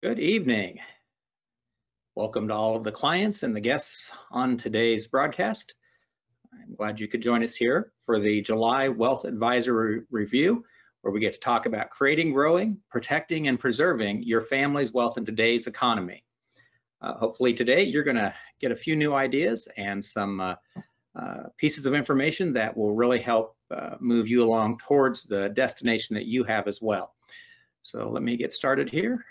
Good evening. Welcome to all of the clients and the guests on today's broadcast. I'm glad you could join us here for the July Wealth Advisor Review, where we get to talk about creating, growing, protecting, and preserving your family's wealth in today's economy. Hopefully today you're going to get a few new ideas and some pieces of information that will really help move you along towards the destination that you have as well. So let me get started here.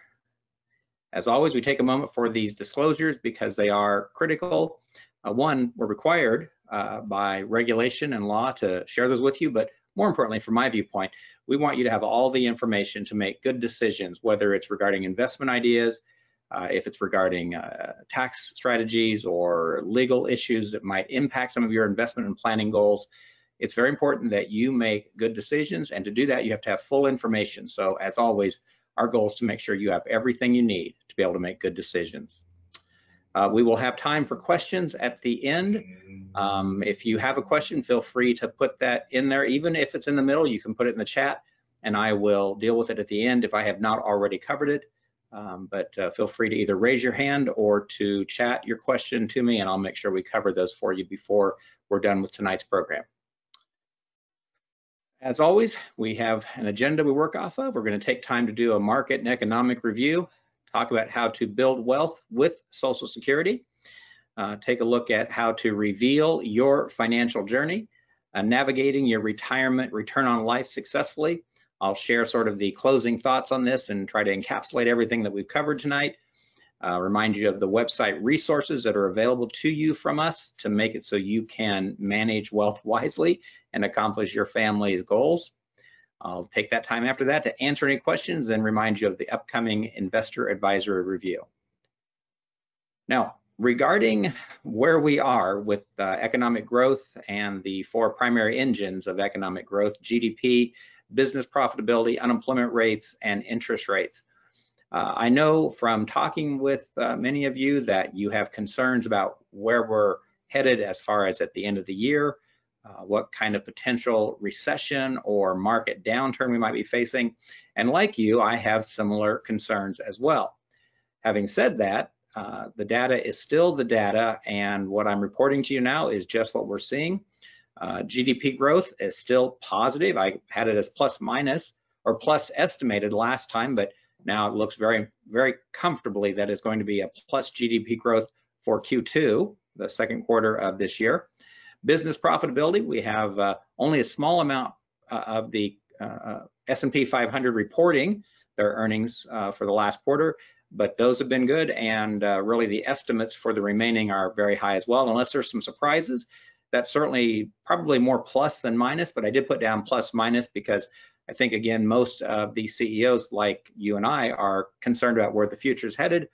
As always, we take a moment for these disclosures because they are critical. One, we're required by regulation and law to share those with you, but more importantly, from my viewpoint, we want you to have all the information to make good decisions, whether it's regarding investment ideas, if it's regarding tax strategies or legal issues that might impact some of your investment and planning goals. It's very important that you make good decisions, and to do that, you have to have full information. So as always, our goal is to make sure you have everything you need to be able to make good decisions. We will have time for questions at the end. If you have a question, feel free to put that in there. Even if it's in the middle, you can put it in the chat and I will deal with it at the end if I have not already covered it. But feel free to either raise your hand or to chat your question to me, and I'll make sure we cover those for you before we're done with tonight's program. As always, we have an agenda we work off of. We're going to take time to do a market and economic review, talk about how to build wealth with Social Security, take a look at how to reveal your financial journey, navigating your retirement return on life successfully. I'll share sort of the closing thoughts on this and try to encapsulate everything that we've covered tonight. Remind you of the website resources that are available to you from us to make it so you can manage wealth wisely and accomplish your family's goals. I'll take that time after that to answer any questions and remind you of the upcoming Investor Advisory Review. Now, regarding where we are with economic growth and the four primary engines of economic growth: GDP, business profitability, unemployment rates, and interest rates. I know from talking with many of you that you have concerns about where we're headed as far as at the end of the year, what kind of potential recession or market downturn we might be facing. And like you, I have similar concerns as well. Having said that, the data is still the data, and what I'm reporting to you now is just what we're seeing. GDP growth is still positive. I had it as plus minus or plus estimated last time, but now it looks very, very comfortably that it's going to be a plus GDP growth for Q2, the second quarter of this year. Business profitability, we have only a small amount of the S&P 500 reporting their earnings for the last quarter, but those have been good, and really the estimates for the remaining are very high as well, unless there's some surprises. That's certainly probably more plus than minus, but I did put down plus minus because I think, again, most of these CEOs like you and I are concerned about where the future is headed,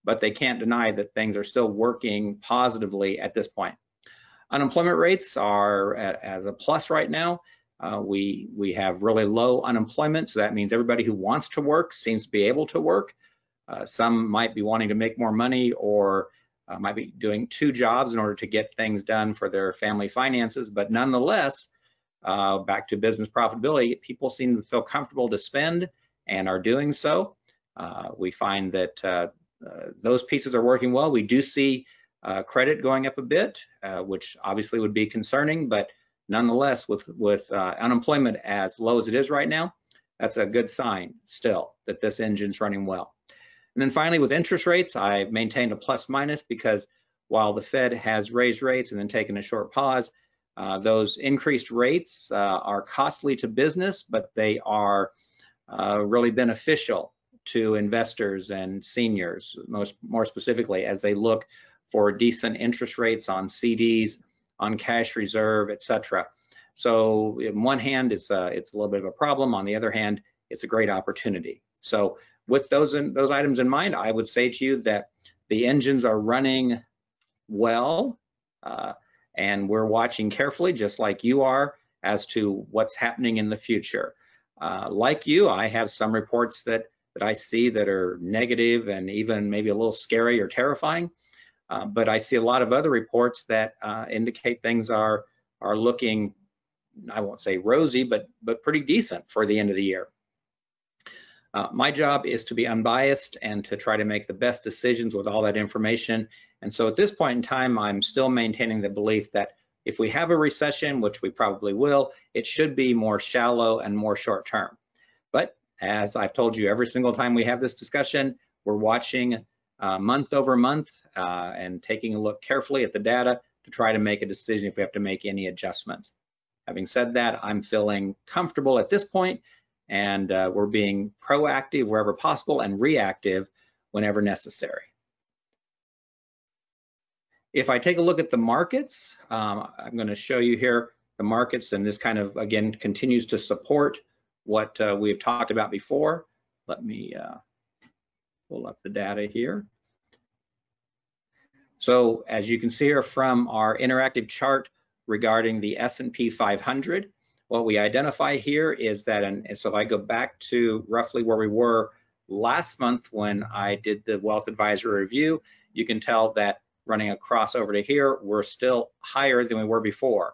but they can't deny that things are still working positively at this point. Unemployment rates are at a plus right now. We have really low unemployment, so that means everybody who wants to work seems to be able to work. Some might be wanting to make more money or might be doing two jobs in order to get things done for their family finances, but nonetheless, back to business profitability, people seem to feel comfortable to spend and are doing so. We find that those pieces are working well. We do see credit going up a bit, which obviously would be concerning, but nonetheless, with unemployment as low as it is right now, that's a good sign still that this engine's running well. And then finally, with interest rates, I maintained a plus minus because while the Fed has raised rates and then taken a short pause, those increased rates are costly to business, but they are really beneficial to investors and seniors, more specifically, as they look for decent interest rates on CDs, on cash reserve, etc. So on one hand, it's a little bit of a problem. On the other hand, it's a great opportunity. So with those items in mind, I would say to you that the engines are running well, and we're watching carefully, just like you are, as to what's happening in the future. Like you, I have some reports that I see that are negative and even maybe a little scary or terrifying. But I see a lot of other reports that indicate things are looking, I won't say rosy, but pretty decent for the end of the year. My job is to be unbiased and to try to make the best decisions with all that information. And so at this point in time, I'm still maintaining the belief that if we have a recession, which we probably will, it should be more shallow and more short term. But as I've told you every single time we have this discussion, we're watching month over month and taking a look carefully at the data to try to make a decision if we have to make any adjustments. Having said that, I'm feeling comfortable at this point, and we're being proactive wherever possible and reactive whenever necessary. If I take a look at the markets, I'm going to show you here the markets, and this kind of, again, continues to support what we've talked about before. Let me pull up the data here. So as you can see here from our interactive chart regarding the S&P 500, what we identify here is that, and so if I go back to roughly where we were last month when I did the Wealth Advisory Review, you can tell that running across over to here, we're still higher than we were before.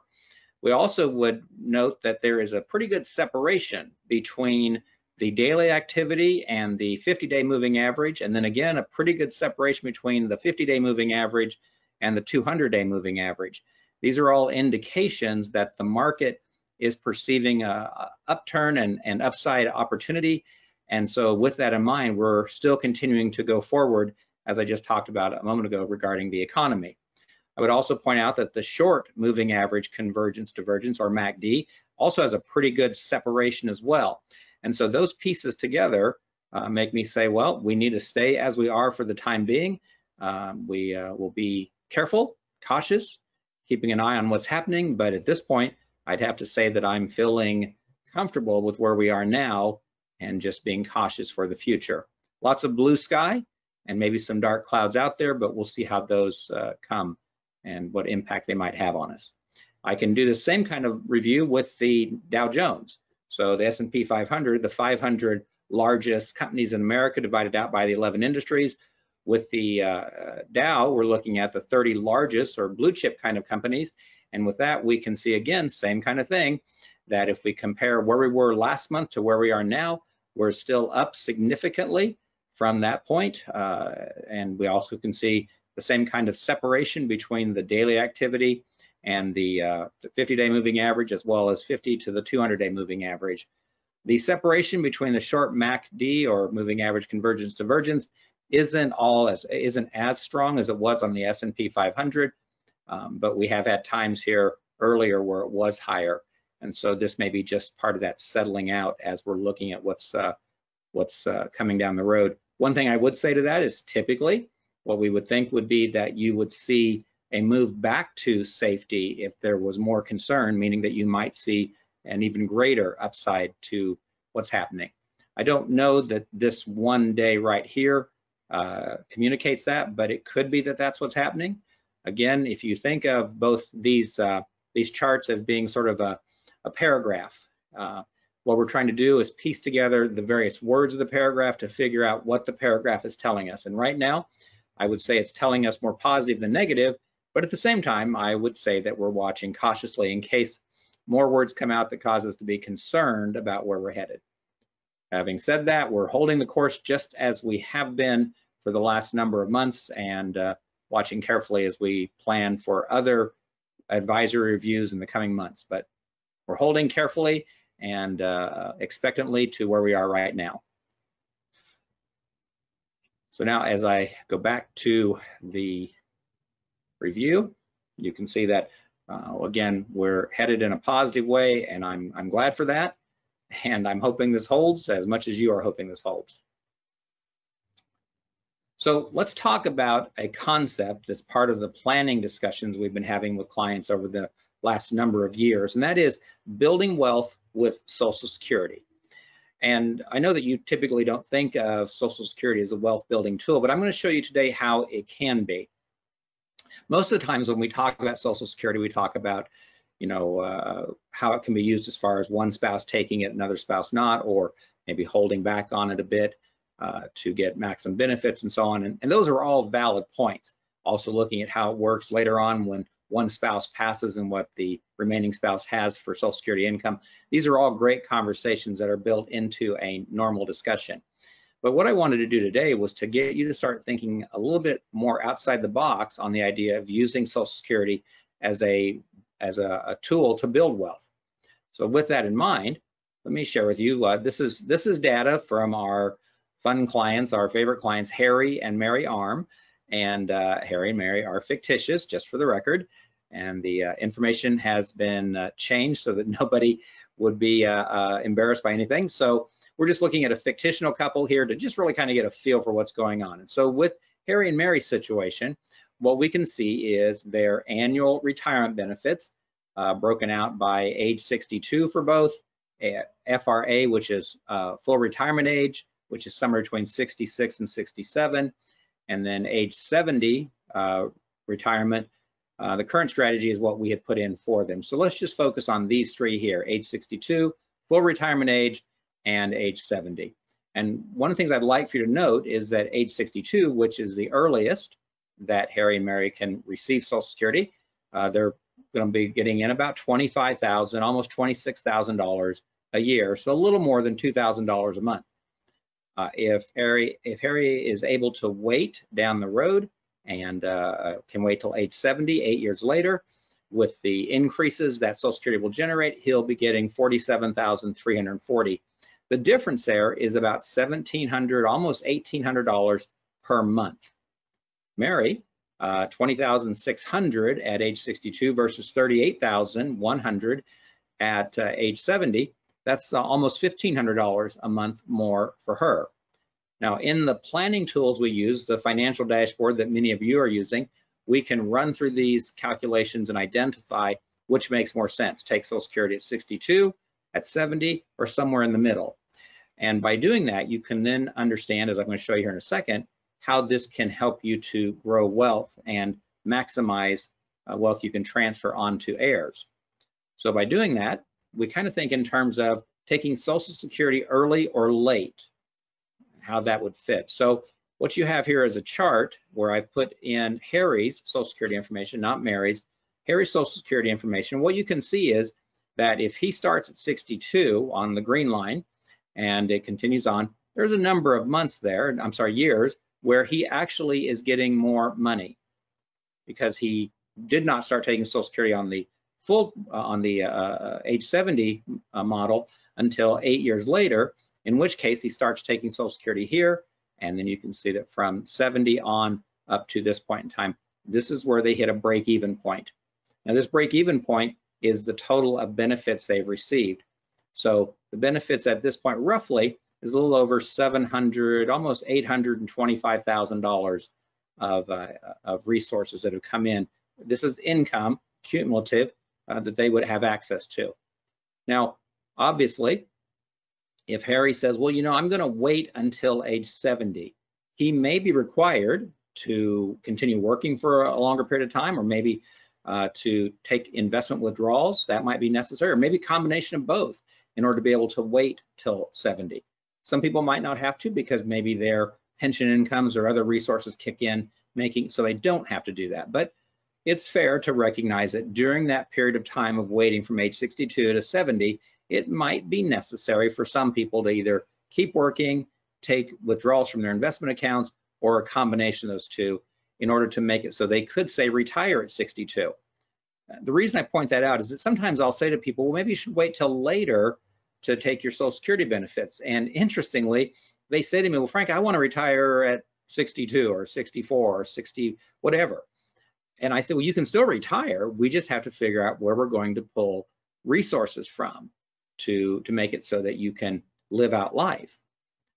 We also would note that there is a pretty good separation between the daily activity and the 50-day moving average, and then again, a pretty good separation between the 50-day moving average and the 200-day moving average. These are all indications that the market is perceiving a upturn and upside opportunity. And so with that in mind, we're still continuing to go forward, as I just talked about a moment ago regarding the economy. I would also point out that the short moving average convergence divergence, or MACD, also has a pretty good separation as well. And so those pieces together make me say, well, we need to stay as we are for the time being. We will be careful, cautious, keeping an eye on what's happening. But at this point, I'd have to say that I'm feeling comfortable with where we are now and just being cautious for the future. Lots of blue sky and maybe some dark clouds out there, but we'll see how those come and what impact they might have on us. I can do the same kind of review with the Dow Jones. So the S&P 500, the 500 largest companies in America divided out by the 11 industries. With the Dow, we're looking at the 30 largest or blue chip kind of companies. And with that, we can see again, same kind of thing, that if we compare where we were last month to where we are now, we're still up significantly from that point. And we also can see the same kind of separation between the daily activity and the 50-day moving average, as well as 50 to the 200-day moving average. The separation between the short MACD, or moving average convergence divergence, isn't as strong as it was on the S&P 500, but we have had times here earlier where it was higher, and so this may be just part of that settling out as we're looking at what's coming down the road. One thing I would say to that is typically what we would think would be that you would see a move back to safety if there was more concern, meaning that you might see an even greater upside to what's happening. I don't know that this one day right here communicates that, but it could be that that's what's happening. Again, if you think of both these charts as being sort of a paragraph, what we're trying to do is piece together the various words of the paragraph to figure out what the paragraph is telling us. And right now, I would say it's telling us more positive than negative, but at the same time, I would say that we're watching cautiously in case more words come out that cause us to be concerned about where we're headed. Having said that, we're holding the course just as we have been for the last number of months, and watching carefully as we plan for other advisory reviews in the coming months. But we're holding carefully and expectantly to where we are right now. So now as I go back to the review, you can see that again, we're headed in a positive way, and I'm glad for that. And I'm hoping this holds as much as you are hoping this holds. So let's talk about a concept that's part of the planning discussions we've been having with clients over the last number of years, and that is building wealth with Social Security. And I know that you typically don't think of Social Security as a wealth building tool, but I'm going to show you today how it can be. Most of the times when we talk about Social Security, we talk about, how it can be used as far as one spouse taking it, another spouse not, or maybe holding back on it a bit to get maximum benefits and so on. And those are all valid points. Also looking at how it works later on when one spouse passes and what the remaining spouse has for Social Security income. These are all great conversations that are built into a normal discussion. But what I wanted to do today was to get you to start thinking a little bit more outside the box on the idea of using Social Security as a tool to build wealth. So with that in mind, let me share with you, this is data from our fund clients, our favorite clients, Harry and Mary Arm. And Harry and Mary are fictitious, just for the record. And the information has been changed so that nobody would be embarrassed by anything. So we're just looking at a fictional couple here to just really kind of get a feel for what's going on. And so with Harry and Mary's situation, what we can see is their annual retirement benefits broken out by age 62 for both, FRA, which is full retirement age, which is somewhere between 66 and 67, and then age 70 retirement. The current strategy is what we had put in for them. So let's just focus on these three here, age 62, full retirement age, and age 70. And one of the things I'd like for you to note is that age 62, which is the earliest that Harry and Mary can receive Social Security, they're going to be getting in about $25,000, almost $26,000 a year, so a little more than $2,000 a month. If Harry is able to wait down the road and can wait till age 70, 8 years later, with the increases that Social Security will generate, he'll be getting $47,340. The difference there is about $1,700, almost $1,800 per month. Mary, $20,600 at age 62 versus $38,100 at age 70. That's almost $1,500 a month more for her. Now, in the planning tools we use, the financial dashboard that many of you are using, we can run through these calculations and identify which makes more sense. Take Social Security at 62, at 70, or somewhere in the middle. And by doing that, you can then understand, as I'm going to show you here in a second, how this can help you to grow wealth and maximize wealth you can transfer on to heirs. So by doing that, we kind of think in terms of taking Social Security early or late, how that would fit. So what you have here is a chart where I've put in Harry's Social Security information, not Mary's, Harry's Social Security information. What you can see is that if he starts at 62 on the green line and it continues on, there's a number of months there, I'm sorry, years, where he actually is getting more money because he did not start taking Social Security on the full, age 70 model until 8 years later, in which case he starts taking Social Security here. And then you can see that from 70 on up to this point in time, this is where they hit a break-even point. Now this break-even point is the total of benefits they've received. So the benefits at this point roughly is a little over $700, almost $825,000 of resources that have come in. This is income, cumulative, that they would have access to. Now, obviously, if Harry says, well, you know, I'm going to wait until age 70, he may be required to continue working for a longer period of time, or maybe to take investment withdrawals. That might be necessary, or maybe a combination of both in order to be able to wait till 70. Some people might not have to because maybe their pension incomes or other resources kick in, making so they don't have to do that. But it's fair to recognize that during that period of time of waiting from age 62 to 70, it might be necessary for some people to either keep working, take withdrawals from their investment accounts, or a combination of those two in order to make it so they could, say, retire at 62. The reason I point that out is that sometimes I'll say to people, well, maybe you should wait till later to take your Social Security benefits. And interestingly, they say to me, well, Frank, I want to retire at 62 or 64 or 60, whatever. And I say, well, you can still retire. We just have to figure out where we're going to pull resources from to make it so that you can live out life.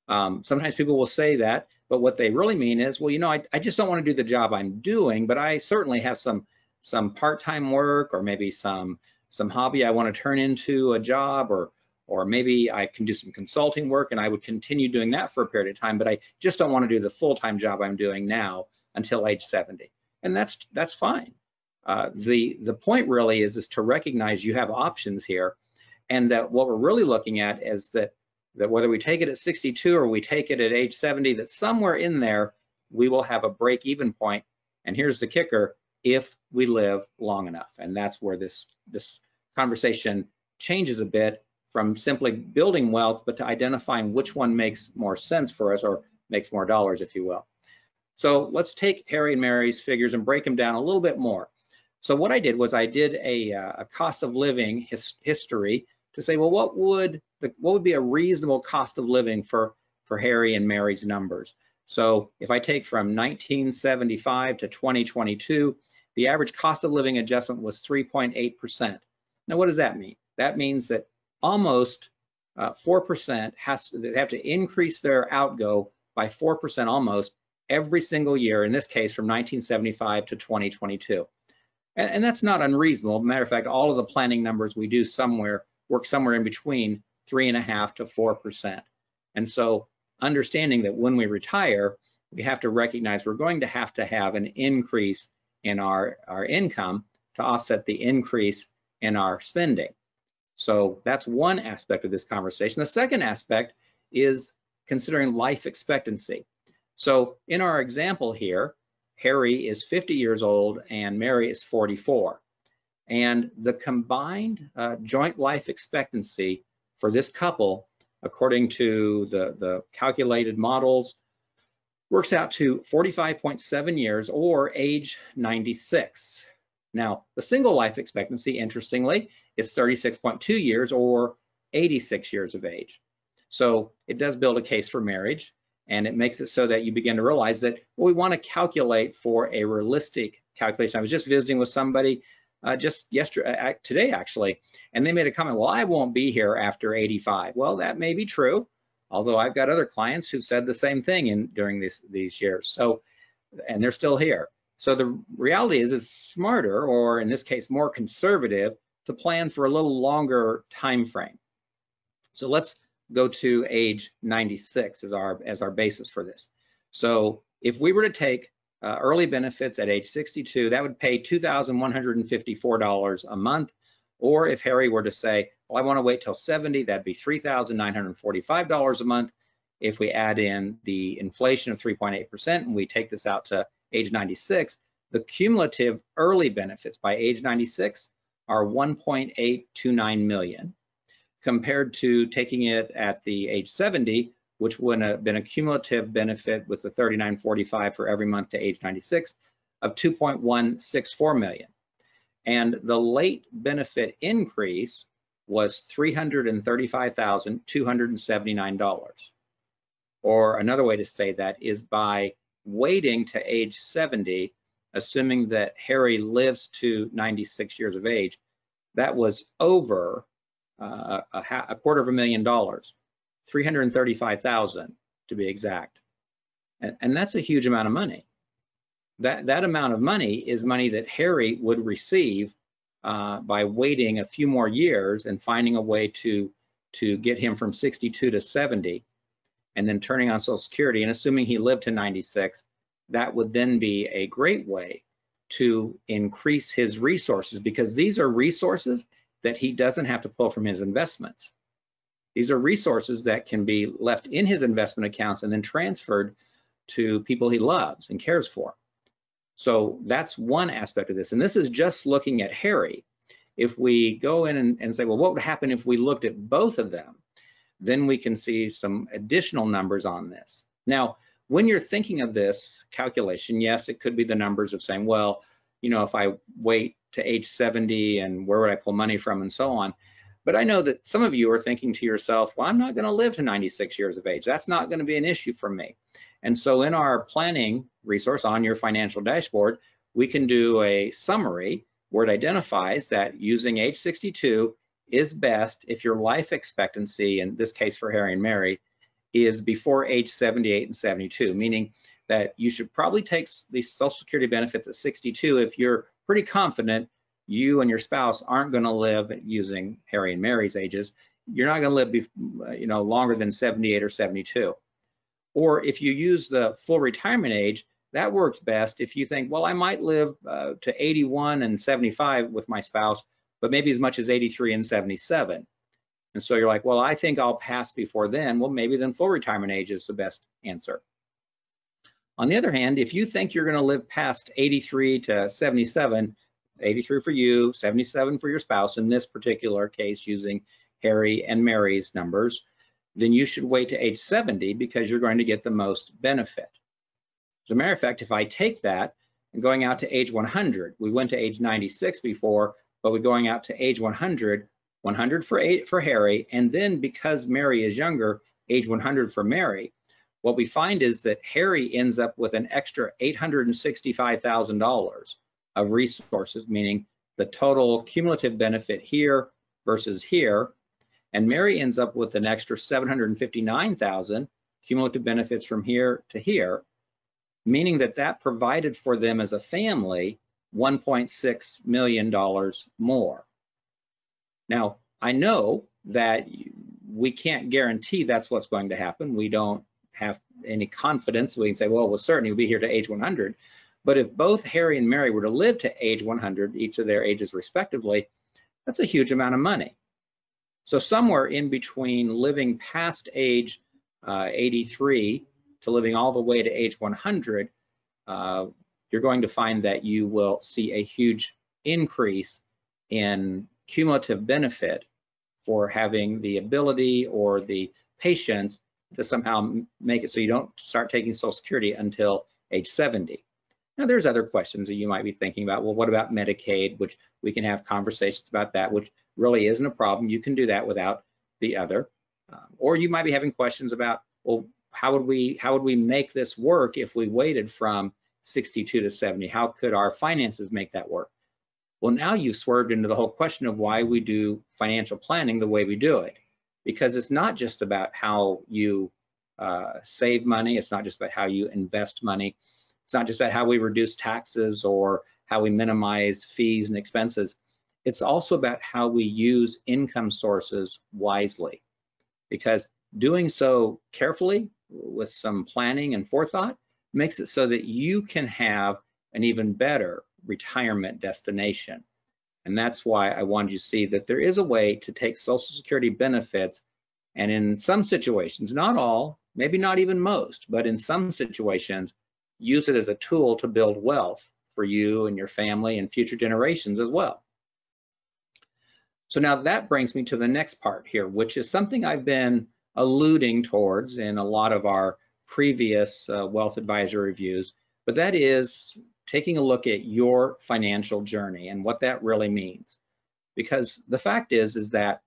Sometimes people will say that, but what they really mean is, well, you know, I just don't want to do the job I'm doing, but I certainly have some part-time work, or maybe some hobby I want to turn into a job, or maybe I can do some consulting work and I would continue doing that for a period of time, but I just don't want to do the full-time job I'm doing now until age 70. And that's fine. The point really is to recognize you have options here, and that what we're really looking at is that whether we take it at 62 or we take it at age 70, that somewhere in there we will have a break-even point. And here's the kicker: if we live long enough. And that's where this conversation changes a bit from simply building wealth, but to identifying which one makes more sense for us or makes more dollars, if you will. So let's take Harry and Mary's figures and break them down a little bit more. So what I did was I did a cost of living history to say, well, what would be a reasonable cost of living for Harry and Mary's numbers? So if I take from 1975 to 2022, the average cost of living adjustment was 3.8%. Now, what does that mean? That means that almost 4% they have to increase their outgo by 4% almost every single year, in this case from 1975 to 2022. And that's not unreasonable. Matter of fact, all of the planning numbers we do work somewhere in between 3.5% to 4%. And so understanding that when we retire, we have to recognize we're going to have an increase in our income to offset the increase in our spending. So that's one aspect of this conversation. The second aspect is considering life expectancy. So in our example here, Harry is 50 years old and Mary is 44. And the combined joint life expectancy for this couple, according to the calculated models, works out to 45.7 years or age 96. Now, the single life expectancy, interestingly, is 36.2 years or 86 years of age. So it does build a case for marriage, and it makes it so that you begin to realize that we want to calculate for a realistic calculation. I was just visiting with somebody just today actually, and they made a comment, well, I won't be here after 85. Well, that may be true, although I've got other clients who've said the same thing during these years. So, and they're still here. So the reality is it's smarter, or in this case, more conservative, to plan for a little longer time frame. So let's go to age 96 as our basis for this. So if we were to take early benefits at age 62, that would pay $2,154 a month. Or if Harry were to say, well, I want to wait till 70, that'd be $3,945 a month. If we add in the inflation of 3.8% and we take this out to age 96, the cumulative early benefits by age 96 are $1.829 million, compared to taking it at the age 70, which would have been a cumulative benefit with the $39.45 for every month to age 96 of $2.164 million. And the late benefit increase was $335,279. Or another way to say that is by waiting to age 70, assuming that Harry lives to 96 years of age, that was over $250,000, $335,000 to be exact. And that's a huge amount of money. That amount of money is money that Harry would receive by waiting a few more years and finding a way to get him from 62 to 70, and then turning on Social Security, and assuming he lived to 96, that would then be a great way to increase his resources, because these are resources that he doesn't have to pull from his investments. These are resources that can be left in his investment accounts and then transferred to people he loves and cares for. So that's one aspect of this. And this is just looking at Harry. If we go in and say, well, what would happen if we looked at both of them? Then we can see some additional numbers on this. Now, when you're thinking of this calculation, yes, it could be the numbers of saying, well, you know, if I wait to age 70 and where would I pull money from and so on. But I know that some of you are thinking to yourself, well, I'm not going to live to 96 years of age. That's not going to be an issue for me. And so in our planning resource on your financial dashboard, we can do a summary where it identifies that using age 62 is best if your life expectancy, in this case for Harry and Mary, is before age 78 and 72, meaning that you should probably take these Social Security benefits at 62 if you're pretty confident you and your spouse aren't going to live using Harry and Mary's ages. You're not going to live, longer than 78 or 72. Or if you use the full retirement age, that works best if you think, well, I might live to 81 and 75 with my spouse, but maybe as much as 83 and 77. And so you're like, well, I think I'll pass before then. Well, maybe then full retirement age is the best answer. On the other hand, if you think you're going to live past 83 to 77, 83 for you, 77 for your spouse, in this particular case using Harry and Mary's numbers, then you should wait to age 70 because you're going to get the most benefit. As a matter of fact, if I take that and going out to age 100, we went to age 96 before, but we're going out to age 100, 100 for Harry, and then because Mary is younger, age 100 for Mary. What we find is that Harry ends up with an extra $865,000 of resources, meaning the total cumulative benefit here versus here, and Mary ends up with an extra $759,000 cumulative benefits from here to here, meaning that that provided for them as a family $1.6 million more. Now, I know that we can't guarantee that's what's going to happen. We don't have any confidence. We can say, well, we'll certainly be here to age 100. But if both Harry and Mary were to live to age 100, each of their ages respectively, that's a huge amount of money. So somewhere in between living past age 83 to living all the way to age 100, you're going to find that you will see a huge increase in cumulative benefit for having the ability or the patience to somehow make it so you don't start taking Social Security until age 70. Now, there's other questions that you might be thinking about. Well, what about Medicaid, which we can have conversations about that, which really isn't a problem. You can do that without the other. Or you might be having questions about, well, how would we make this work if we waited from 62 to 70? How could our finances make that work? Well, now you've swerved into the whole question of why we do financial planning the way we do it. Because it's not just about how you save money. It's not just about how you invest money. It's not just about how we reduce taxes or how we minimize fees and expenses. It's also about how we use income sources wisely. Because doing so carefully with some planning and forethought makes it so that you can have an even better retirement destination. And that's why I wanted you to see that there is a way to take Social Security benefits, and in some situations, not all, maybe not even most, but in some situations, use it as a tool to build wealth for you and your family and future generations as well. So now that brings me to the next part here, which is something I've been alluding towards in a lot of our previous wealth advisor reviews, but that is taking a look at your financial journey and what that really means. Because the fact is that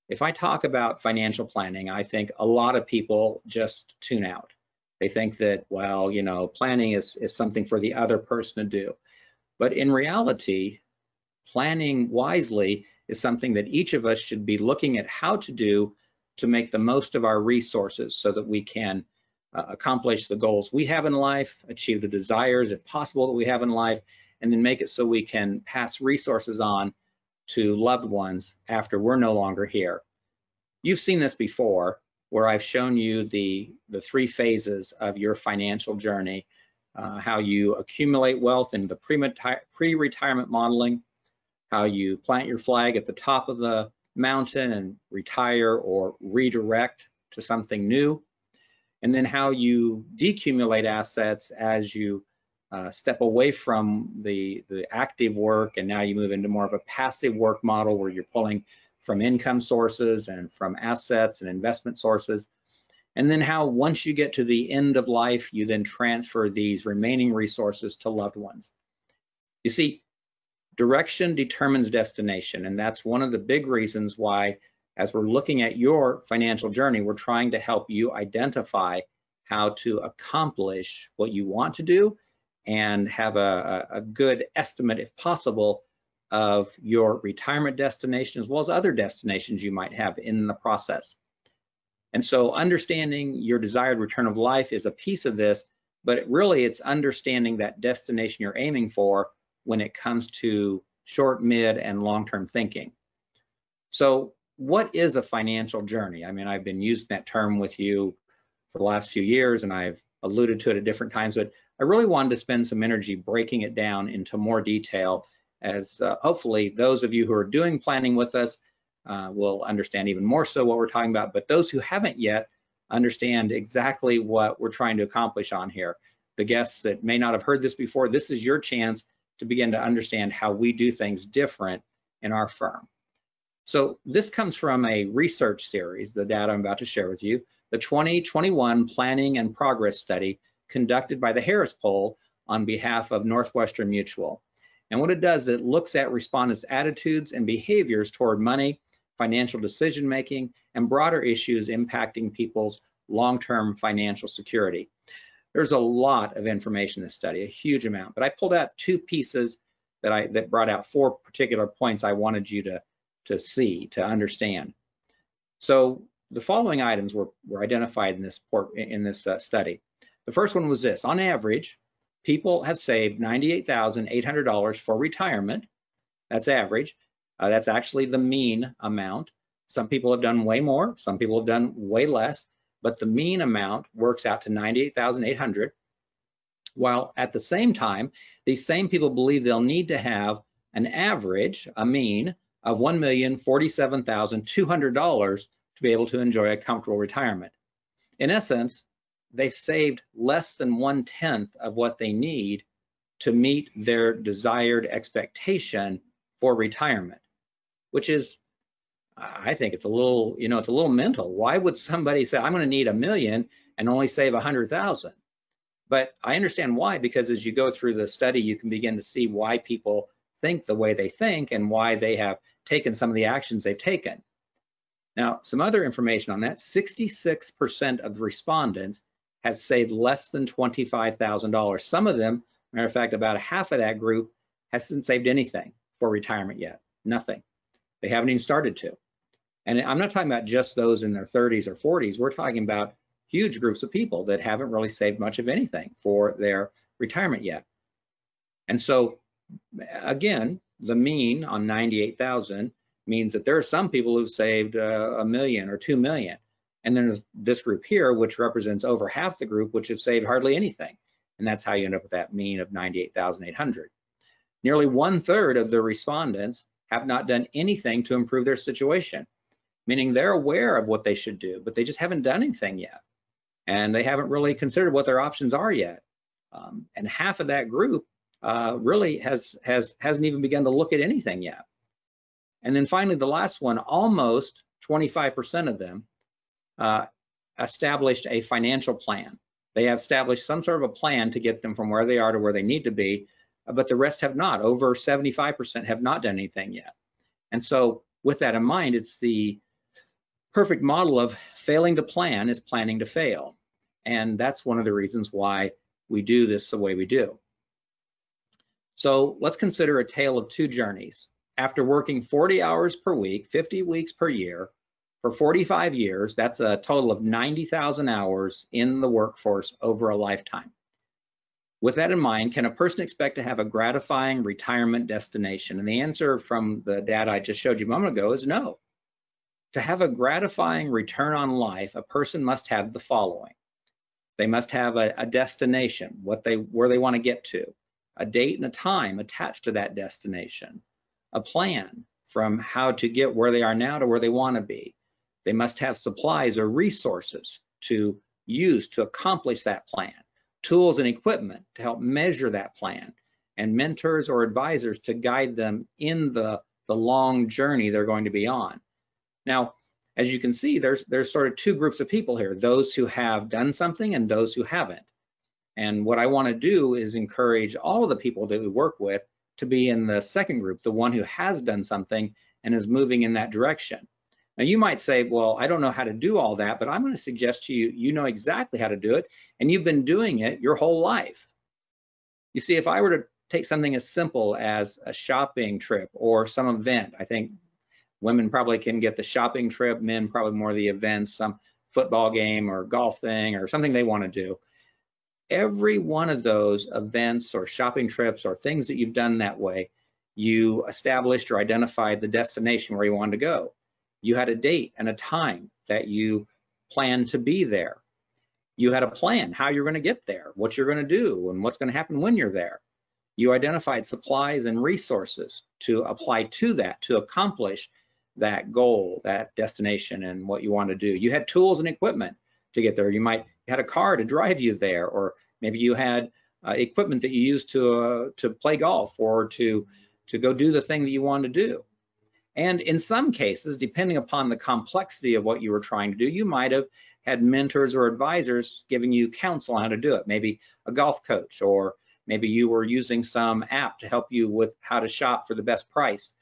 if I talk about financial planning, I think a lot of people just tune out. They think that, well, you know, planning is something for the other person to do. But in reality, planning wisely is something that each of us should be looking at how to do to make the most of our resources so that we can accomplish the goals we have in life, achieve the desires, if possible, that we have in life, and then make it so we can pass resources on to loved ones after we're no longer here. You've seen this before, where I've shown you the three phases of your financial journey, how you accumulate wealth in the pre-retirement modeling, how you plant your flag at the top of the mountain and retire or redirect to something new, and then how you decumulate assets as you step away from the active work, and now you move into more of a passive work model where you're pulling from income sources and from assets and investment sources. And then how once you get to the end of life, you then transfer these remaining resources to loved ones. You see, direction determines destination, and that's one of the big reasons why, as we're looking at your financial journey, we're trying to help you identify how to accomplish what you want to do and have a good estimate, if possible, of your retirement destination as well as other destinations you might have in the process. And so understanding your desired return of life is a piece of this, but it's understanding that destination you're aiming for when it comes to short, mid, and long-term thinking. So what is a financial journey? I mean, I've been using that term with you for the last few years, and I've alluded to it at different times, but I really wanted to spend some energy breaking it down into more detail, as hopefully those of you who are doing planning with us will understand even more so what we're talking about, but those who haven't yet understand exactly what we're trying to accomplish on here. The guests that may not have heard this before, this is your chance to begin to understand how we do things different in our firm. So this comes from a research series, the data I'm about to share with you, the 2021 Planning and Progress Study conducted by the Harris Poll on behalf of Northwestern Mutual. And what it does, it looks at respondents' attitudes and behaviors toward money, financial decision-making, and broader issues impacting people's long-term financial security. There's a lot of information in this study, a huge amount, but I pulled out two pieces that brought out four particular points I wanted you to see, to understand. So the following items were identified in this study. The first one was this: on average, people have saved $98,800 for retirement. That's average. That's actually the mean amount. Some people have done way more, some people have done way less, but the mean amount works out to $98,800. While at the same time, these same people believe they'll need to have an average, a mean, of $1,047,200 to be able to enjoy a comfortable retirement. In essence, they saved less than 1/10 of what they need to meet their desired expectation for retirement, which is, I think it's a little, it's a little mental. Why would somebody say, I'm going to need $1 million and only save 100,000? But I understand why, because as you go through the study, you can begin to see why people think the way they think and why they have taken some of the actions they've taken. Now, some other information on that: 66% of the respondents has saved less than $25,000. Some of them, matter of fact, about half of that group hasn't saved anything for retirement yet, nothing. They haven't even started to. And I'm not talking about just those in their 30s or 40s. We're talking about huge groups of people that haven't really saved much of anything for their retirement yet. And so, again, the mean on 98,000 means that there are some people who've saved $1 million or $2 million. And then there's this group here, which represents over half the group, which have saved hardly anything. And that's how you end up with that mean of 98,800. Nearly 1/3 of the respondents have not done anything to improve their situation, meaning they're aware of what they should do, but they just haven't done anything yet. And they haven't really considered what their options are yet. And half of that group really hasn't even begun to look at anything yet. And then finally, the last one, almost 25% of them established a financial plan. They have established some sort of a plan to get them from where they are to where they need to be, but the rest have not. Over 75% have not done anything yet. And so with that in mind, it's the perfect model of failing to plan is planning to fail. And that's one of the reasons why we do this the way we do. So let's consider a tale of two journeys. After working 40 hours per week, 50 weeks per year, for 45 years, that's a total of 90,000 hours in the workforce over a lifetime. With that in mind, can a person expect to have a gratifying retirement destination? And the answer from the data I just showed you a moment ago is no. To have a gratifying return on life, a person must have the following. They must have a destination, where they want to get to, a date and a time attached to that destination, a plan from how to get where they are now to where they want to be. They must have supplies or resources to use to accomplish that plan, tools and equipment to help measure that plan, and mentors or advisors to guide them in the long journey they're going to be on. Now, as you can see, there's sort of two groups of people here, those who have done something and those who haven't. And what I want to do is encourage all of the people that we work with to be in the second group, the one who has done something and is moving in that direction. Now, you might say, well, I don't know how to do all that, but I'm going to suggest to you, you know exactly how to do it, and you've been doing it your whole life. You see, if I were to take something as simple as a shopping trip or some event, I think women probably can get the shopping trip, men probably more the events, some football game or golf thing or something they want to do. Every one of those events or shopping trips or things that you've done that way, you established or identified the destination where you wanted to go. You had a date and a time that you planned to be there. You had a plan how you're going to get there, what you're going to do, and what's going to happen when you're there. You identified supplies and resources to apply to that, to accomplish that goal, that destination, and what you want to do. You had tools and equipment to get there. You had a car to drive you there, or maybe you had equipment that you used to play golf or to go do the thing that you want to do. And in some cases, depending upon the complexity of what you were trying to do, you might have had mentors or advisors giving you counsel on how to do it. Maybe a golf coach, or maybe you were using some app to help you with how to shop for the best price.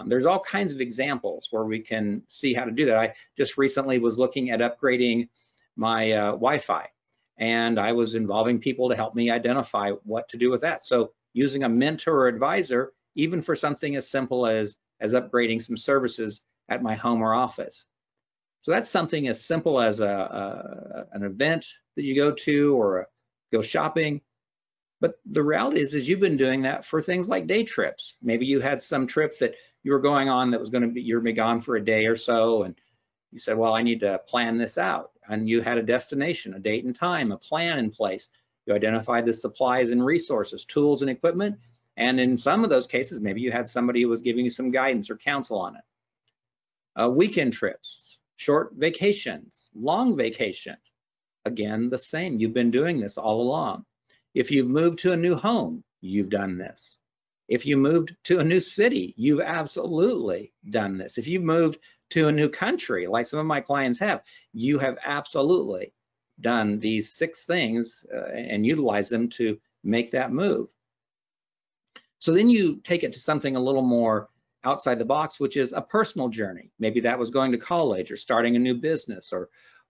There's all kinds of examples where we can see how to do that. I just recently was looking at upgrading my Wi-Fi, and I was involving people to help me identify what to do with that. So using a mentor or advisor, even for something as simple as upgrading some services at my home or office. So that's something as simple as an event that you go to, or go shopping. But the reality is you've been doing that for things like day trips. Maybe you had some trip that you were going on that was going to be, you're going to be gone for a day or so, and you said, well, I need to plan this out. And you had a destination, a date and time, a plan in place. You identified the supplies and resources, tools and equipment. And in some of those cases, maybe you had somebody who was giving you some guidance or counsel on it. Weekend trips, short vacations, long vacations. Again, the same. You've been doing this all along. If you've moved to a new home, you've done this. If you moved to a new city, you've absolutely done this. If you've moved to a new country, like some of my clients have, you have absolutely done these 6 things and utilized them to make that move. So then you take it to something a little more outside the box, which is a personal journey. Maybe that was going to college or starting a new business,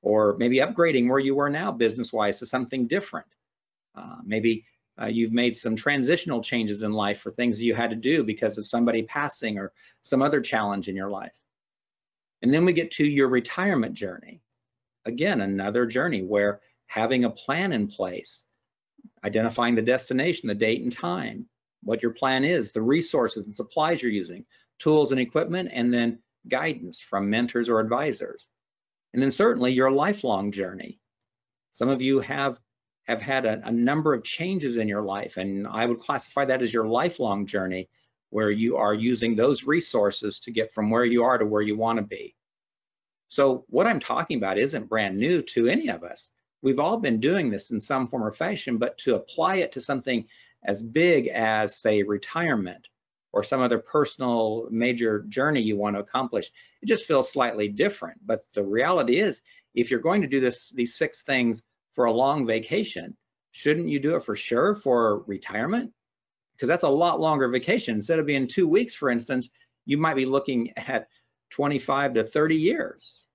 or maybe upgrading where you were now business-wise to something different. Maybe you've made some transitional changes in life for things that you had to do because of somebody passing or some other challenge in your life. And then we get to your retirement journey. Again, another journey where having a plan in place, identifying the destination, the date and time, what your plan is, the resources and supplies you're using, tools and equipment, and then guidance from mentors or advisors. And then certainly your lifelong journey. Some of you have had a number of changes in your life, and I would classify that as your lifelong journey, where you are using those resources to get from where you are to where you want to be. So what I'm talking about isn't brand new to any of us. We've all been doing this in some form or fashion, but to apply it to something as big as, say, retirement or some other personal major journey you want to accomplish, it just feels slightly different. But the reality is, if you're going to do these 6 things for a long vacation, shouldn't you do it for sure for retirement? Because that's a lot longer vacation. Instead of being 2 weeks, for instance, you might be looking at 25 to 30 years.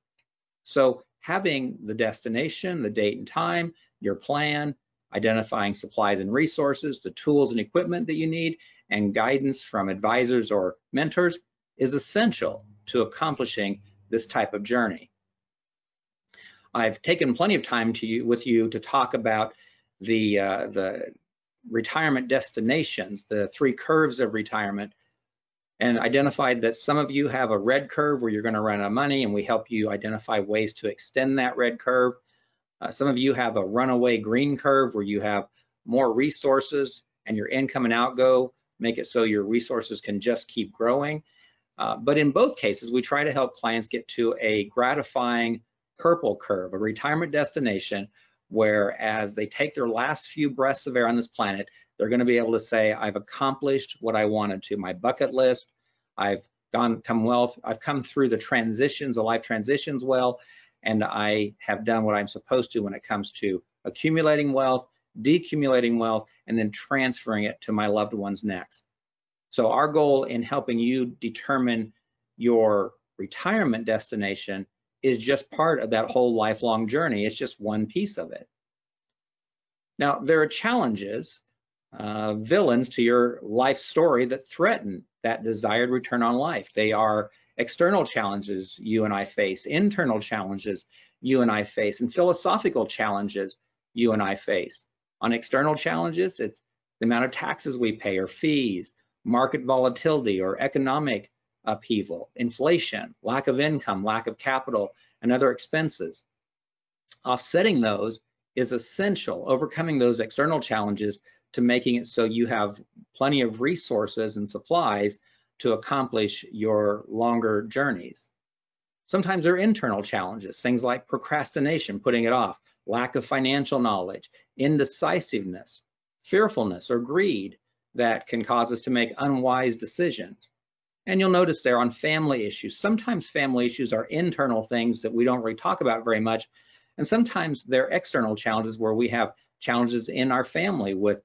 So having the destination, the date and time, your plan, identifying supplies and resources, the tools and equipment that you need, and guidance from advisors or mentors is essential to accomplishing this type of journey. I've taken plenty of time with you to talk about the retirement destinations, the 3 curves of retirement, and identified that some of you have a red curve where you're going to run out of money, and we help you identify ways to extend that red curve. Some of you have a runaway green curve where you have more resources and your income and outgo make it so your resources can just keep growing. But in both cases, we try to help clients get to a gratifying purple curve, a retirement destination, where as they take their last few breaths of air on this planet, they're going to be able to say, I've accomplished what I wanted to, my bucket list. I've come through the transitions, the life transitions well, and I have done what I'm supposed to when it comes to accumulating wealth, decumulating wealth, and then transferring it to my loved ones next. So our goal in helping you determine your retirement destination is just part of that whole lifelong journey. It's just one piece of it. Now, there are challenges, villains to your life story that threaten that desired return on life. They are external challenges you and I face, internal challenges you and I face, and philosophical challenges you and I face. On external challenges, it's the amount of taxes we pay or fees, market volatility or economic upheaval, inflation, lack of income, lack of capital, and other expenses. Offsetting those is essential, overcoming those external challenges to making it so you have plenty of resources and supplies to accomplish your longer journeys. Sometimes there are internal challenges, things like procrastination, putting it off, lack of financial knowledge, indecisiveness, fearfulness, or greed that can cause us to make unwise decisions. And you'll notice there on family issues, sometimes family issues are internal things that we don't really talk about very much. And sometimes they're external challenges where we have challenges in our family with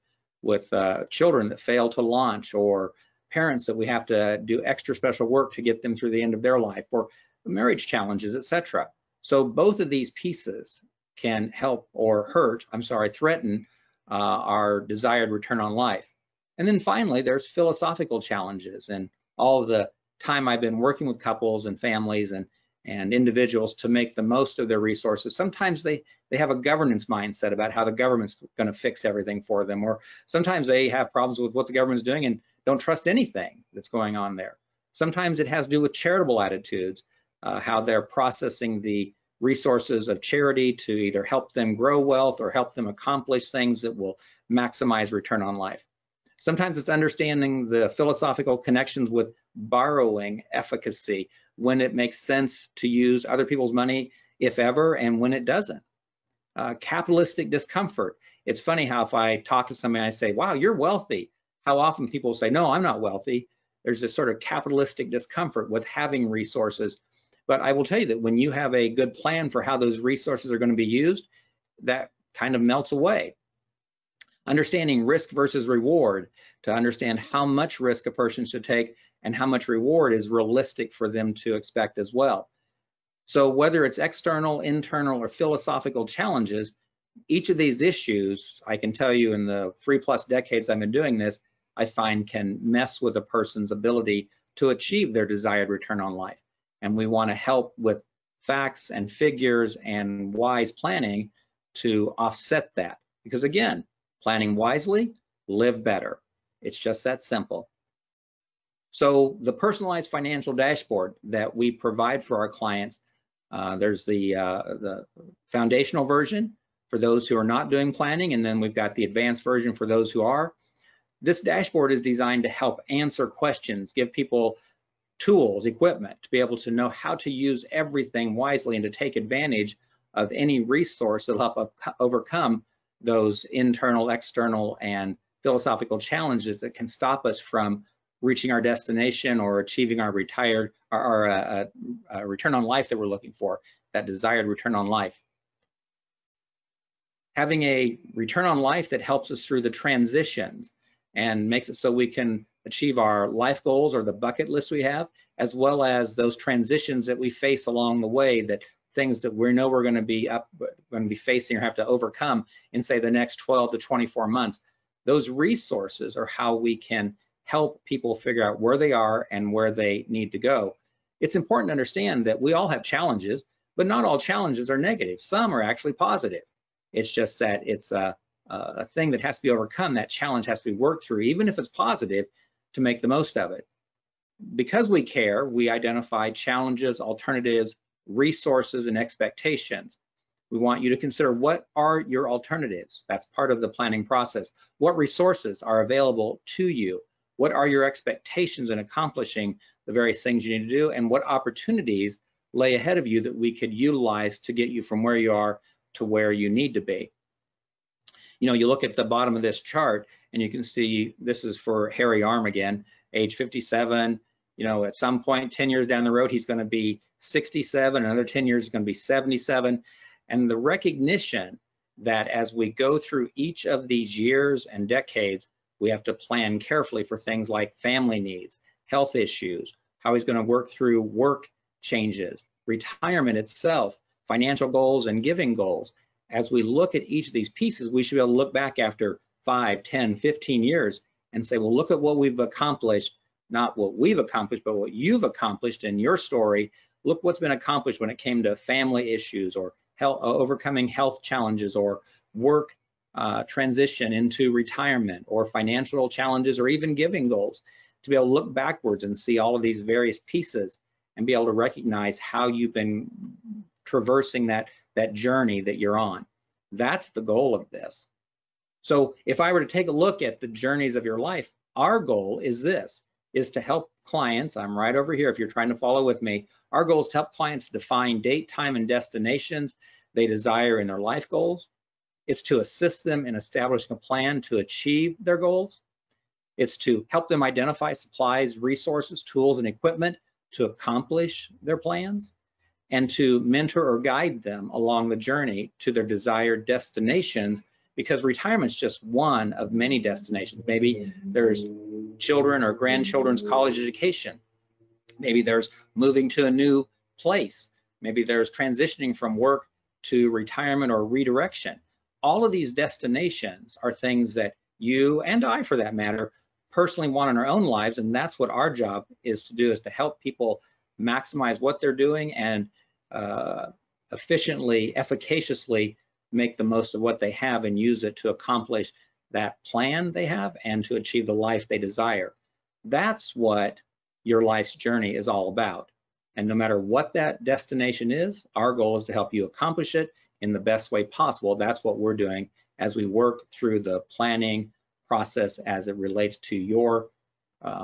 children that fail to launch, or parents that we have to do extra special work to get them through the end of their life, or marriage challenges, etc. So both of these pieces can help or threaten our desired return on life. And then finally, there's philosophical challenges. And all of the time I've been working with couples and families and individuals to make the most of their resources, sometimes they have a governance mindset about how the government's going to fix everything for them, or sometimes they have problems with what the government's doing and don't trust anything that's going on there. Sometimes it has to do with charitable attitudes, how they're processing the resources of charity to either help them grow wealth or help them accomplish things that will maximize return on life. Sometimes it's understanding the philosophical connections with borrowing efficacy, when it makes sense to use other people's money, if ever, and when it doesn't. Capitalistic discomfort. It's funny how if I talk to somebody and I say, wow, you're wealthy, how often people say, no, I'm not wealthy. There's this sort of capitalistic discomfort with having resources. But I will tell you that when you have a good plan for how those resources are going to be used, that kind of melts away. Understanding risk versus reward, to understand how much risk a person should take and how much reward is realistic for them to expect as well. So whether it's external, internal, or philosophical challenges, each of these issues, I can tell you in the 3+ decades I've been doing this, I find can mess with a person's ability to achieve their desired return on life. And we want to help with facts and figures and wise planning to offset that. Because again, planning wisely, live better. It's just that simple. So the personalized financial dashboard that we provide for our clients, there's the foundational version for those who are not doing planning, and then we've got the advanced version for those who are. This dashboard is designed to help answer questions, give people tools, equipment to be able to know how to use everything wisely and to take advantage of any resource that will help overcome those internal, external, and philosophical challenges that can stop us from reaching our destination or achieving our return on life that we're looking for, that desired return on life. Having a return on life that helps us through the transitions and makes it so we can achieve our life goals or the bucket list we have, as well as those transitions that we face along the way, that things that we know we're going to be facing or have to overcome in, say, the next 12 to 24 months. Those resources are how we can help people figure out where they are and where they need to go. It's important to understand that we all have challenges, but not all challenges are negative. Some are actually positive. It's just that it's a thing that has to be overcome. That challenge has to be worked through, even if it's positive, to make the most of it. Because we care, we identify challenges, alternatives, resources, and expectations. We want you to consider, what are your alternatives? That's part of the planning process. What resources are available to you? What are your expectations in accomplishing the various things you need to do? And what opportunities lay ahead of you that we could utilize to get you from where you are to where you need to be? You know, you look at the bottom of this chart and you can see this is for Harry Arm again, age 57. You know, at some point 10 years down the road, he's going to be 67, another 10 years is going to be 77. And the recognition that as we go through each of these years and decades, we have to plan carefully for things like family needs, health issues, how he's going to work through work changes, retirement itself, financial goals and giving goals. As we look at each of these pieces, we should be able to look back after 5, 10, 15 years and say, well, look at what we've accomplished, not what we've accomplished, but what you've accomplished in your story. Look what's been accomplished when it came to family issues or overcoming health challenges or work transition into retirement or financial challenges or even giving goals, to be able to look backwards and see all of these various pieces and be able to recognize how you've been traversing that journey that you're on. That's the goal of this. So if I were to take a look at the journeys of your life, our goal is this, is to help clients, I'm right over here if you're trying to follow with me, our goal is to help clients define date, time, and destinations they desire in their life goals. It's to assist them in establishing a plan to achieve their goals. It's to help them identify supplies, resources, tools, and equipment to accomplish their plans, and to mentor or guide them along the journey to their desired destinations, because retirement's just one of many destinations. Maybe there's children or grandchildren's college education. Maybe there's moving to a new place. Maybe there's transitioning from work to retirement or redirection. All of these destinations are things that you and I, for that matter, personally want in our own lives, and that's what our job is to do, is to help people maximize what they're doing and efficiently, efficaciously make the most of what they have and use it to accomplish that plan they have and to achieve the life they desire. That's what your life's journey is all about. And no matter what that destination is, our goal is to help you accomplish it in the best way possible. That's what we're doing as we work through the planning process as it relates to your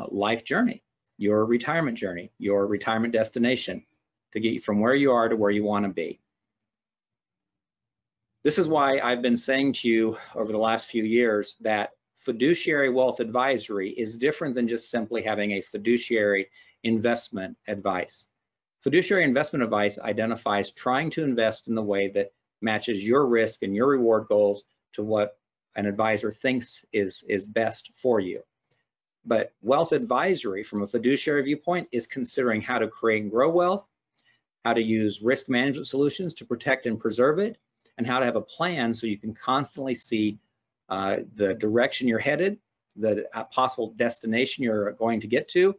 life journey, your retirement journey, your retirement destination, to get you from where you are to where you want to be. This is why I've been saying to you over the last few years that fiduciary wealth advisory is different than just simply having a fiduciary investment advice. Fiduciary investment advice identifies trying to invest in the way that matches your risk and your reward goals to what an advisor thinks is best for you. But wealth advisory from a fiduciary viewpoint is considering how to create and grow wealth, how to use risk management solutions to protect and preserve it, and how to have a plan so you can constantly see the direction you're headed, the possible destination you're going to get to,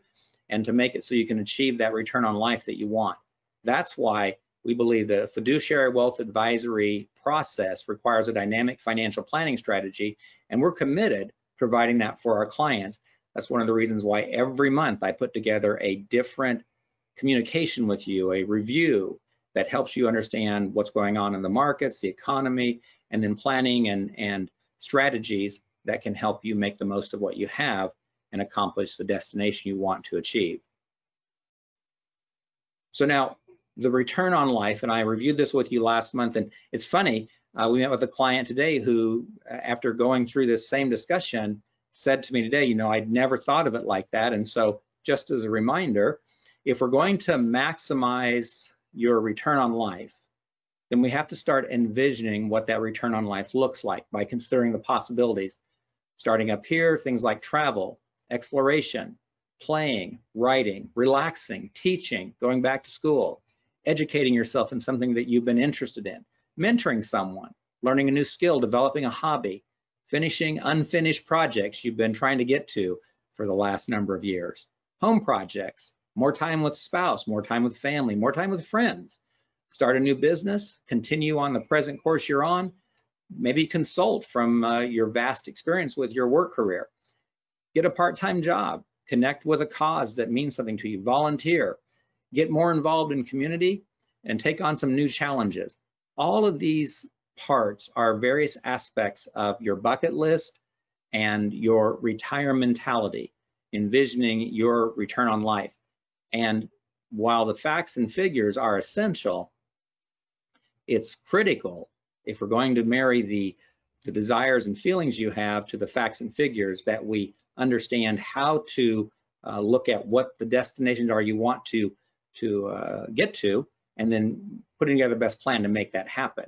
and to make it so you can achieve that return on life that you want. That's why we believe that a fiduciary wealth advisory process requires a dynamic financial planning strategy, and we're committed to providing that for our clients. That's one of the reasons why every month I put together a different communication with you, a review that helps you understand what's going on in the markets, the economy, and then planning and strategies that can help you make the most of what you have and accomplish the destination you want to achieve. So now, the return on life, and I reviewed this with you last month, and it's funny, we met with a client today who, after going through this same discussion, said to me today, you know, I'd never thought of it like that. And so just as a reminder, if we're going to maximize your return on life, then we have to start envisioning what that return on life looks like by considering the possibilities. Starting up here, things like travel, exploration, playing, writing, relaxing, teaching, going back to school, educating yourself in something that you've been interested in, mentoring someone, learning a new skill, developing a hobby, finishing unfinished projects you've been trying to get to for the last number of years, home projects, more time with spouse, more time with family, more time with friends, start a new business, continue on the present course you're on, maybe consult from your vast experience with your work career, get a part-time job, connect with a cause that means something to you, volunteer, get more involved in community, and take on some new challenges. All of these parts are various aspects of your bucket list and your retirement-mentality, envisioning your return on life. And while the facts and figures are essential, it's critical, if we're going to marry the desires and feelings you have to the facts and figures, that we understand how to look at what the destinations are you want to get to, and then putting together the best plan to make that happen.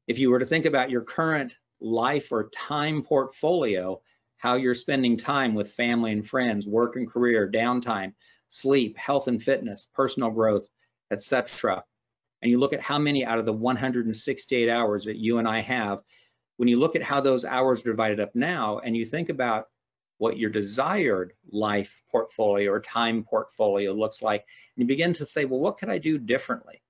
If you were to think about your current life or time portfolio, how you're spending time with family and friends, work and career, downtime, sleep, health and fitness, personal growth, etc., and you look at how many out of the 168 hours that you and I have, when you look at how those hours are divided up now, and you think about what your desired life portfolio or time portfolio looks like, and you begin to say, well, what could I do differently?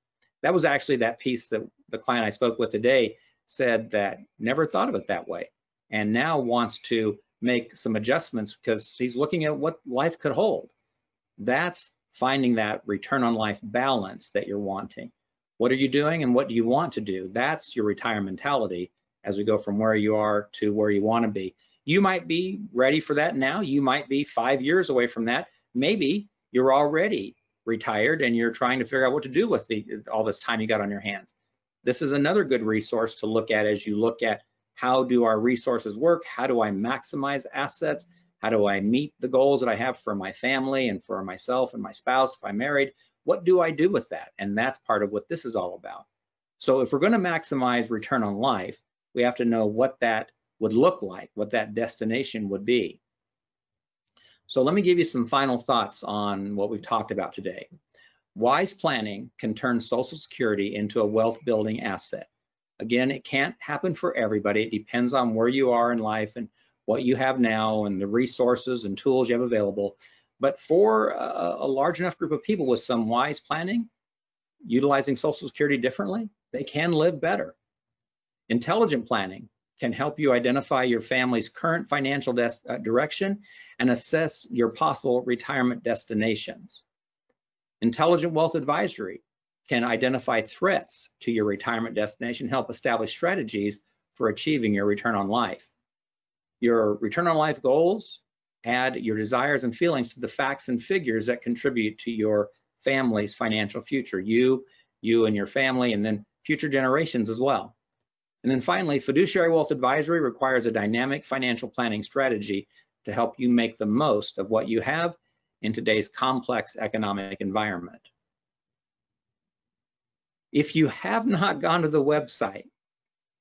That was actually that piece that the client I spoke with today said that never thought of it that way, and now wants to make some adjustments because he's looking at what life could hold. That's finding that return on life balance that you're wanting. What are you doing and what do you want to do? That's your retirement mentality as we go from where you are to where you want to be. You might be ready for that now. You might be 5 years away from that. Maybe you're already retired and you're trying to figure out what to do with all this time you got on your hands. This is another good resource to look at as you look at how do our resources work? How do I maximize assets? How do I meet the goals that I have for my family and for myself and my spouse if I'm married? What do I do with that? And that's part of what this is all about. So if we're going to maximize return on life, we have to know what that would look like, what that destination would be. So let me give you some final thoughts on what we've talked about today. Wise planning can turn Social Security into a wealth building asset. Again, it can't happen for everybody. It depends on where you are in life and what you have now and the resources and tools you have available. But for a large enough group of people with some wise planning, utilizing Social Security differently, they can live better. Intelligent planning can help you identify your family's current financial direction and assess your possible retirement destinations. Intelligent wealth advisory can identify threats to your retirement destination, help establish strategies for achieving your return on life. Your return on life goals add your desires and feelings to the facts and figures that contribute to your family's financial future, you and your family, and then future generations as well. And then finally, fiduciary wealth advisory requires a dynamic financial planning strategy to help you make the most of what you have in today's complex economic environment. If you have not gone to the website,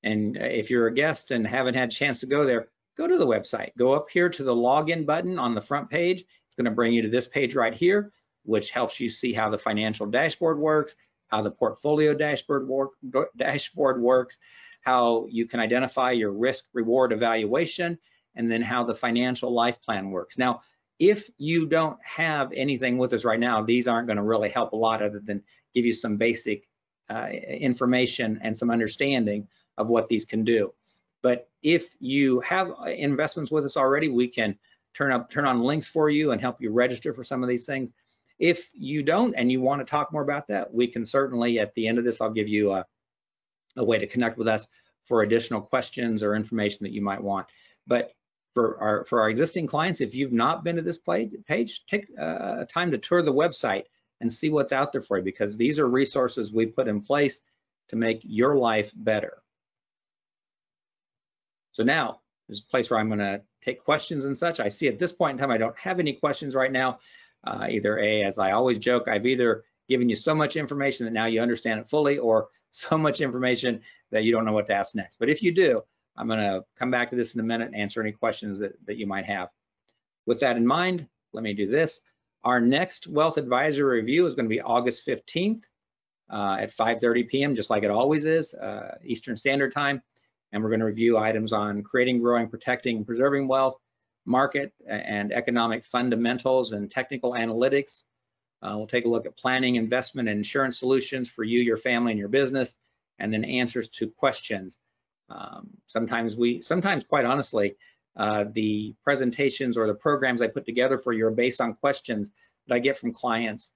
and if you're a guest and haven't had a chance to go there, go to the website. Go up here to the login button on the front page. It's going to bring you to this page right here, which helps you see how the financial dashboard works, how the portfolio dashboard works, how you can identify your risk reward evaluation, and then how the financial life plan works. Now, if you don't have anything with us right now, these aren't going to really help a lot other than give you some basic information and some understanding of what these can do. But if you have investments with us already, we can turn on links for you and help you register for some of these things. If you don't and you want to talk more about that, we can certainly, at the end of this, I'll give you a way to connect with us for additional questions or information that you might want. But for our existing clients, if you've not been to this page, take time to tour the website and see what's out there for you, because these are resources we put in place to make your life better. So now there's a place where I'm going to take questions and such. I see at this point in time I don't have any questions right now. As I always joke, I've either given you so much information that now you understand it fully, or so much information that you don't know what to ask next. But if you do, I'm going to come back to this in a minute and answer any questions that you might have. With that in mind, let me do this. Our next Wealth Advisory Review is going to be August 15th at 5:30 p.m., just like it always is, Eastern Standard Time. And we're going to review items on creating, growing, protecting, and preserving wealth, market and economic fundamentals, and technical analytics. We'll take a look at planning, investment, and insurance solutions for you, your family, and your business, and then answers to questions. Sometimes, quite honestly, the presentations or the programs I put together for you are based on questions that I get from clients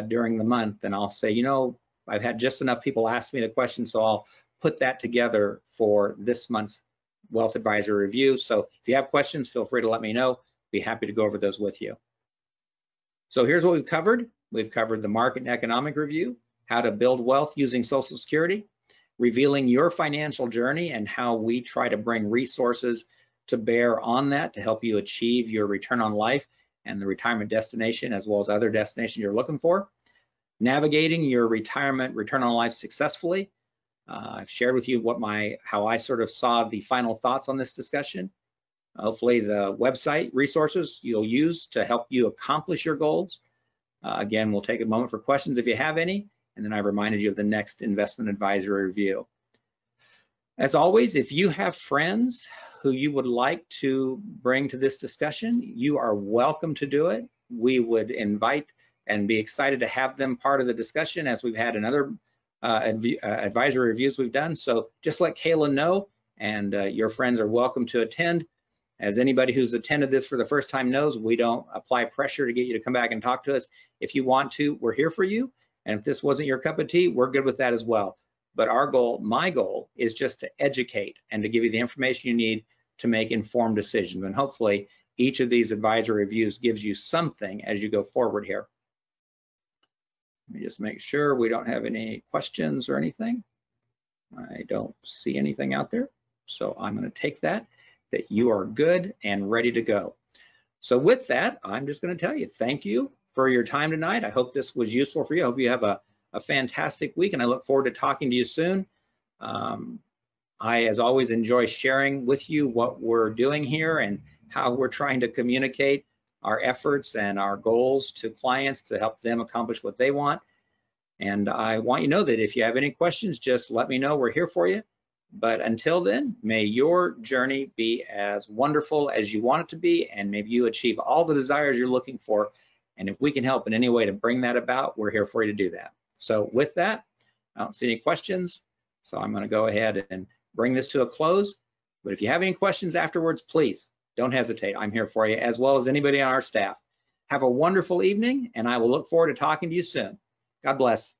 during the month. And I'll say, you know, I've had just enough people ask me the question, so I'll put that together for this month's Wealth Advisory Review. So if you have questions, feel free to let me know. Be happy to go over those with you. So here's what we've covered. We've covered the market and economic review, how to build wealth using Social Security, revealing your financial journey and how we try to bring resources to bear on that to help you achieve your return on life and the retirement destination, as well as other destinations you're looking for. Navigating your retirement return on life successfully. I've shared with you how I sort of saw the final thoughts on this discussion. Hopefully the website resources you'll use to help you accomplish your goals. Again, we'll take a moment for questions if you have any, and then I reminded you of the next investment advisory review. As always, if you have friends who you would like to bring to this discussion, you are welcome to do it. We would invite and be excited to have them part of the discussion, as we've had in other advisory reviews we've done. So just let Kayla know, and your friends are welcome to attend. As anybody who's attended this for the first time knows, we don't apply pressure to get you to come back and talk to us. If you want to, we're here for you. And if this wasn't your cup of tea, we're good with that as well. But our goal, my goal, is just to educate and to give you the information you need to make informed decisions. And hopefully each of these advisory reviews gives you something as you go forward here. Let me just make sure we don't have any questions or anything. I don't see anything out there. So I'm going to take that you are good and ready to go. So with that, I'm just going to tell you, thank you for your time tonight. I hope this was useful for you. I hope you have a fantastic week, and I look forward to talking to you soon. I, as always, enjoy sharing with you what we're doing here and how we're trying to communicate our efforts and our goals to clients to help them accomplish what they want. And I want you to know that if you have any questions, just let me know. We're here for you. But until then, may your journey be as wonderful as you want it to be, and maybe you achieve all the desires you're looking for. And if we can help in any way to bring that about, we're here for you to do that. So with that, I don't see any questions. So I'm going to go ahead and bring this to a close. But if you have any questions afterwards, please don't hesitate. I'm here for you, as well as anybody on our staff. Have a wonderful evening, and I will look forward to talking to you soon. God bless.